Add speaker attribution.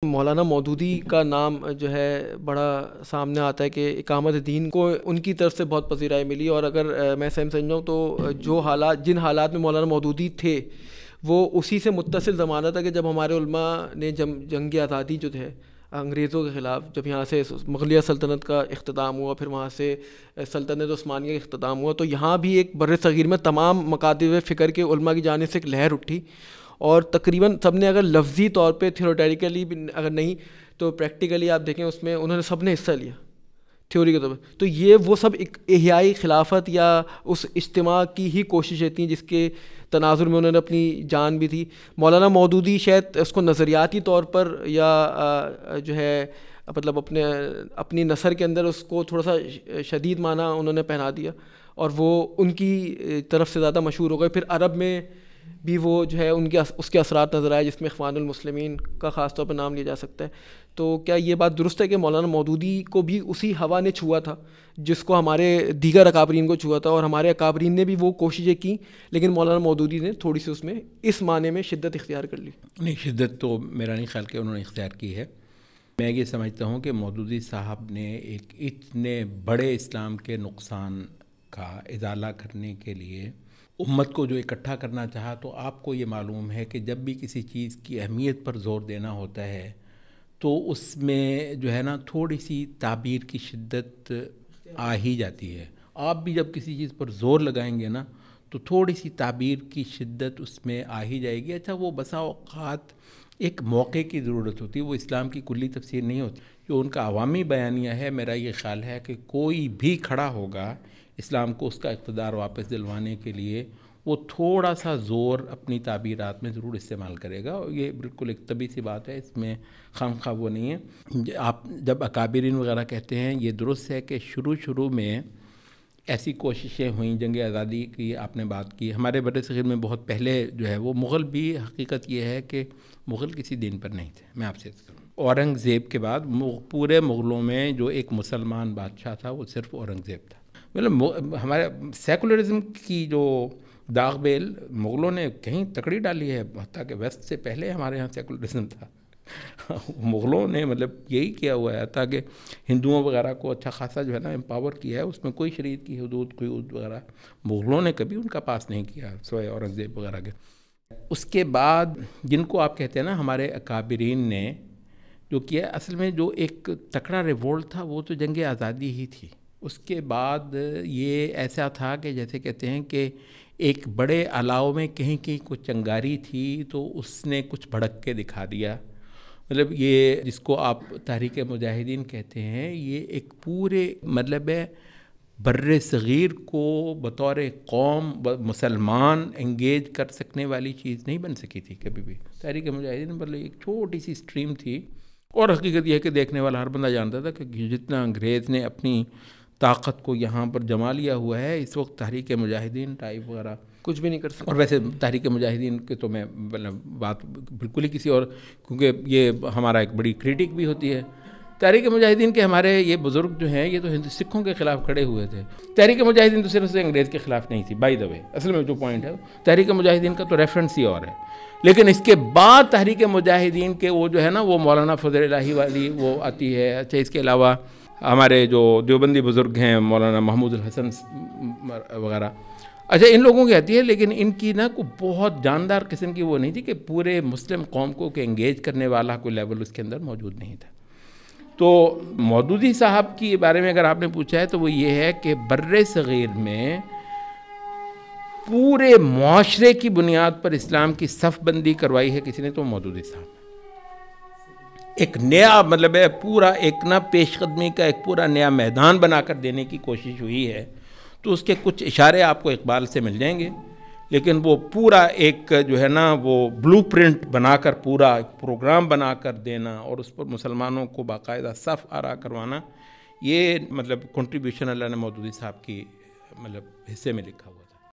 Speaker 1: مولانا مودودی کا نام جو ہے بڑا سامنے آتا ہے کہ اقامت دین کو ان کی طرف سے بہت پذیرائی ملی، اور اگر میں صحیح سمجھاؤں تو جن حالات میں مولانا مودودی تھے وہ اسی سے متصل زمانہ تھا کہ جب ہمارے علماء نے جنگ آزادی جو ہے انگریزوں کے خلاف، جب یہاں سے مغلیہ سلطنت کا اختتام ہوا، پھر وہاں سے سلطنت عثمانیہ کا اختتام ہوا، تو یہاں بھی ایک بر صغیر میں تمام مکاتب فکر کے علماء کی جانب سے ایک لہر اٹھی، اور تقریباً سب نے اگر لفظی طور پہ تھیوریٹیکلی اگر نہیں تو پریکٹیکلی آپ دیکھیں اس میں انہوں نے سب نے حصہ لیا تھیوری کے طور پہ. تو یہ وہ سب ایک احیائی خلافت یا اس اجتماع کی ہی کوششیں تھیں جس کے تناظر میں انہوں نے اپنی جان بھی تھی. مولانا مودودی شاید اس کو نظریاتی طور پر یا جو ہے مطلب اپنی نثر کے اندر اس کو تھوڑا سا شدید معنی انہوں نے پہنا دیا، اور وہ ان کی طرف سے زیادہ مشہور ہو گئے. پھر عرب میں بھی وہ جو ہے اس کے اثرات نظر آئے، جس میں اخوان المسلمین کا خاص طور پر نام لیا جا سکتا ہے. تو کیا یہ بات درست ہے کہ مولانا مودودی کو بھی اسی ہوا نے چھوا تھا جس کو ہمارے دیگر اکابرین کو چھوا تھا، اور ہمارے اکابرین نے بھی وہ کوششیں کی لیکن مولانا مودودی نے تھوڑی سی اس میں اس معنی میں شدت اختیار کر لی؟
Speaker 2: نہیں، شدت تو میرا نہیں خیال کہ انہوں نے اختیار کی ہے. میں یہ سمجھتا ہوں کہ مودودی صاحب نے ایک اتنے بڑے اسلام کے نقصان کا ازالہ کرنے کے لیے امت کو جو اکٹھا کرنا چاہا، تو آپ کو یہ معلوم ہے کہ جب بھی کسی چیز کی اہمیت پر زور دینا ہوتا ہے تو اس میں جو ہے نا تھوڑی سی تعبیر کی شدت آ ہی جاتی ہے. آپ بھی جب کسی چیز پر زور لگائیں گے نا تو تھوڑی سی تعبیر کی شدت اس میں آ ہی جائے گی. اچھا، وہ بسا اوقات ایک موقع کی ضرورت ہوتی ہے، وہ اسلام کی کلی تفسیر نہیں ہوتی. جو ان کا عوامی بیانیہ ہے، میرا یہ خیال ہے کہ کوئی بھی کھڑا ہوگا اسلام کو اس کا اقتدار واپس دلوانے کے لیے، وہ تھوڑا سا زور اپنی تعبیرات میں ضرور استعمال کرے گا. اور یہ بالکل ایک طبیعی سی بات ہے، اس میں خواہ وہ نہیں ہے. آپ جب اکابرین وغیرہ کہتے ہیں، یہ درست ہے کہ شروع میں ایسی کوششیں ہوئیں. جنگ آزادی کی آپ نے بات کی، ہمارے بر صغیر میں بہت پہلے جو ہے وہ مغل بھی، حقیقت یہ ہے کہ مغل کسی دین پر نہیں تھے. میں آپ سے کروں، اورنگزیب کے بعد پورے مغلوں میں جو ایک مسلمان بادشاہ تھا وہ صرف اورنگزیب تھا. مطلب ہمارے سیکولرزم کی جو داغ بیل مغلوں نے کہیں تکڑی ڈالی ہے، حتیٰ کہ ویسٹ سے پہلے ہمارے یہاں سیکولرزم تھا. مغلوں نے مطلب یہی کیا ہوا ہے، تاکہ ہندوؤں وغیرہ کو اچھا خاصا جو ہے نا امپاور کیا ہے. اس میں کوئی شریعت کی حدود قیود وغیرہ مغلوں نے کبھی ان کا پاس نہیں کیا سوائے اورنگزیب وغیرہ کے. اس کے بعد جن کو آپ کہتے ہیں نا ہمارے اکابرین نے جو کیا، اصل میں جو ایک تکڑا ریوولٹ تھا وہ تو جنگ آزادی ہی تھی. اس کے بعد یہ ایسا تھا کہ جیسے کہتے ہیں کہ ایک بڑے الاؤ میں کہیں کچھ چنگاری تھی تو اس نے کچھ بھڑک کے دکھا دیا. مطلب یہ جس کو آپ تحریک مجاہدین کہتے ہیں، یہ ایک پورے مطلب ہے بر صغیر کو بطور قوم مسلمان انگیج کر سکنے والی چیز نہیں بن سکی تھی کبھی بھی. تحریک مجاہدین مطلب ایک چھوٹی سی اسٹریم تھی، اور حقیقت یہ ہے کہ دیکھنے والا ہر بندہ جانتا تھا کہ جتنا انگریز نے اپنی طاقت کو یہاں پر جما لیا ہوا ہے، اس وقت تحریک مجاہدین ٹائپ وغیرہ
Speaker 1: کچھ بھی نہیں کر سکتا.
Speaker 2: اور ویسے تحریک مجاہدین کے تو میں بات بالکل ہی کسی اور، کیونکہ یہ ہمارا ایک بڑی کریٹک بھی ہوتی ہے. تحریک مجاہدین کے ہمارے یہ بزرگ جو ہیں یہ تو سکھوں کے خلاف کھڑے ہوئے تھے. تحریک مجاہدین تو صرف انگریز کے خلاف نہیں تھی. بائی دا وے، اصل میں جو پوائنٹ ہے تحریک مجاہدین کا تو ریفرنس ہی اور ہے. لیکن اس کے بعد تحریک مجاہدین کے وہ جو ہے نا وہ مولانا فضل الہی والی وہ آتی ہے. اچھا، اس کے علاوہ ہمارے جو دیوبندی بزرگ ہیں مولانا محمود الحسن وغیرہ، اچھا ان لوگوں کی آتی ہے. لیکن ان کی نا کوئی بہت جاندار قسم کی وہ نہیں تھی کہ پورے مسلم قوم کو کہ انگیج کرنے والا کوئی لیول اس کے اندر موجود نہیں تھا. تو مودودی صاحب کے بارے میں اگر آپ نے پوچھا ہے تو وہ یہ ہے کہ بر صغیر میں پورے معاشرے کی بنیاد پر اسلام کی صف بندی کروائی ہے کسی نے تو مودودی صاحب. ایک نیا مطلب ہے پورا ایک نا پیش قدمی کا ایک پورا نیا میدان بنا کر دینے کی کوشش ہوئی ہے. تو اس کے کچھ اشارے آپ کو اقبال سے مل جائیں گے، لیکن وہ پورا ایک جو ہے نا وہ بلو پرنٹ بنا کر پورا ایک پروگرام بنا کر دینا اور اس پر مسلمانوں کو باقاعدہ صف آرا کروانا، یہ مطلب کنٹریبیوشن اللہ نے مودودی صاحب کی مطلب حصے میں لکھا ہوا ہے.